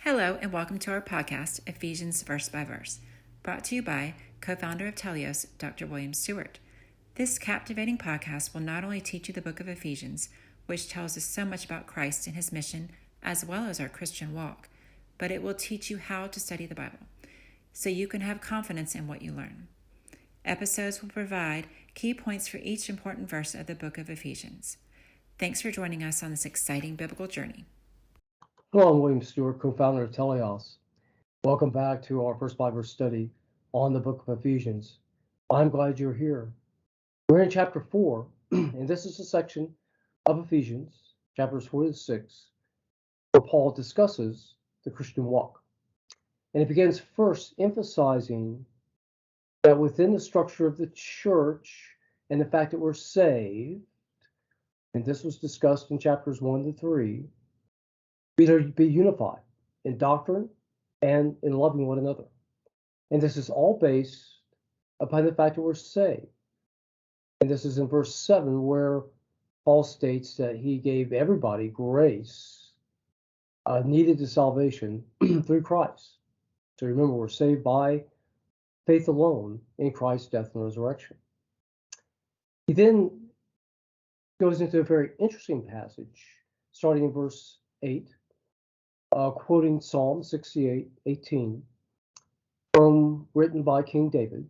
Hello and welcome to our podcast, Ephesians Verse by Verse, brought to you by co-founder of Telios, Dr. William Stewart. This captivating podcast will not only teach you the book of Ephesians, which tells us so much about Christ and his mission, as well as our Christian walk, but it will teach you how to study the Bible, so you can have confidence in what you learn. Episodes will provide key points for each important verse of the book of Ephesians. Thanks for joining us on this exciting biblical journey. Hello, I'm William Stewart, co-founder of Telios. Welcome back to our verse by verse study on the book of Ephesians. I'm glad you're here. We're in chapter 4, and this is a section of Ephesians, chapters 4 to 6, where Paul discusses the Christian walk. And it begins first emphasizing that within the structure of the church and the fact that we're saved, and this was discussed in chapters 1 to 3, we are to be unified in doctrine and in loving one another. And this is all based upon the fact that we're saved. And this is in verse 7 where Paul states that he gave everybody grace needed to salvation through Christ. So remember, we're saved by faith alone in Christ's death and resurrection. He then goes into a very interesting passage, starting in verse 8, quoting Psalm 68:18, written by King David,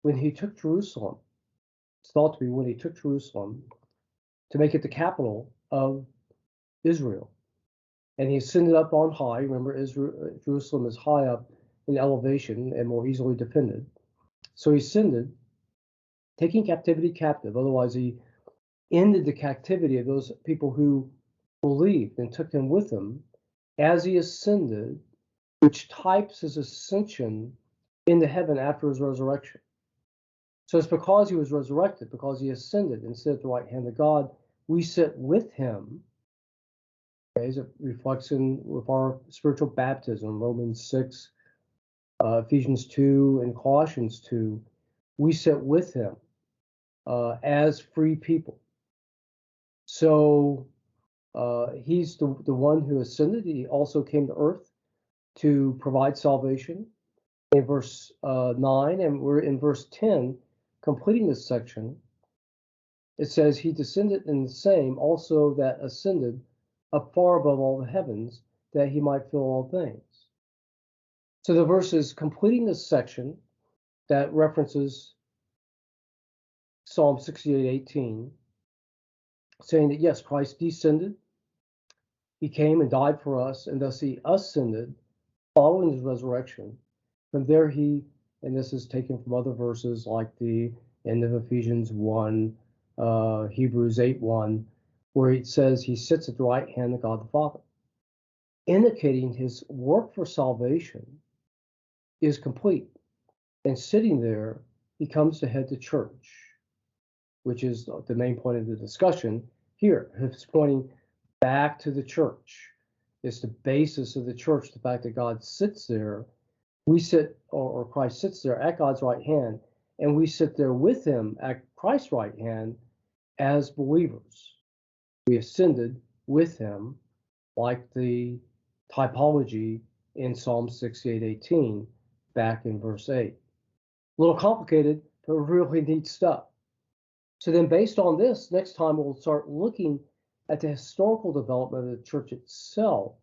when he took Jerusalem. It's thought to be when he took Jerusalem to make it the capital of Israel. And he ascended up on high. Remember, Jerusalem is high up in elevation and more easily defended. So he ascended, taking captivity captive. Otherwise, he ended the captivity of those people who believed and took them with him as he ascended, which types his ascension into heaven after his resurrection. So it's because he was resurrected, because he ascended and sit at the right hand of God, we sit with him. Okay, as it reflects in with our spiritual baptism, Romans 6, Ephesians 2, and Colossians 2, we sit with him as free people. So he's the one who ascended. He also came to earth to provide salvation in verse 9, and we're in verse 10, completing this section. It says, he descended in the same also that ascended up far above all the heavens, that he might fill all things. So the verse is completing this section that references Psalm 68:18, saying that yes, Christ descended, he came and died for us, and thus he ascended following his resurrection. From there and this is taken from other verses like the end of Ephesians 1, Hebrews 8:1, where it says he sits at the right hand of God the Father, indicating his work for salvation is complete. And sitting there, he comes to head the church, which is the main point of the discussion here. It's pointing back to the church. It's the basis of the church, the fact that God sits there. We sit, or Christ sits there at God's right hand, and we sit there with him at Christ's right hand as believers. We ascended with him, like the typology in Psalm 68:18, back in verse 8. A little complicated, but really neat stuff. So then based on this, next time we'll start looking at the historical development of the church itself,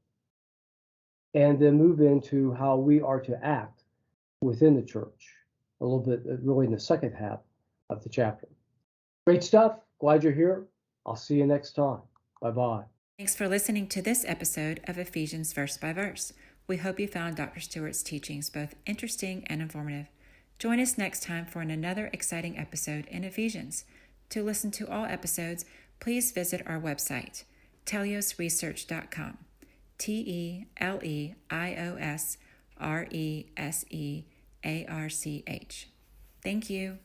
and then move into how we are to act within the church, a little bit really in the second half of the chapter. Great stuff. Glad you're here. I'll see you next time. Bye-bye. Thanks for listening to this episode of Ephesians Verse by Verse. We hope you found Dr. Stewart's teachings both interesting and informative. Join us next time for another exciting episode in Ephesians. To listen to all episodes, please visit our website, teliosresearch.com. TELEIOSRESEARCH. Thank you.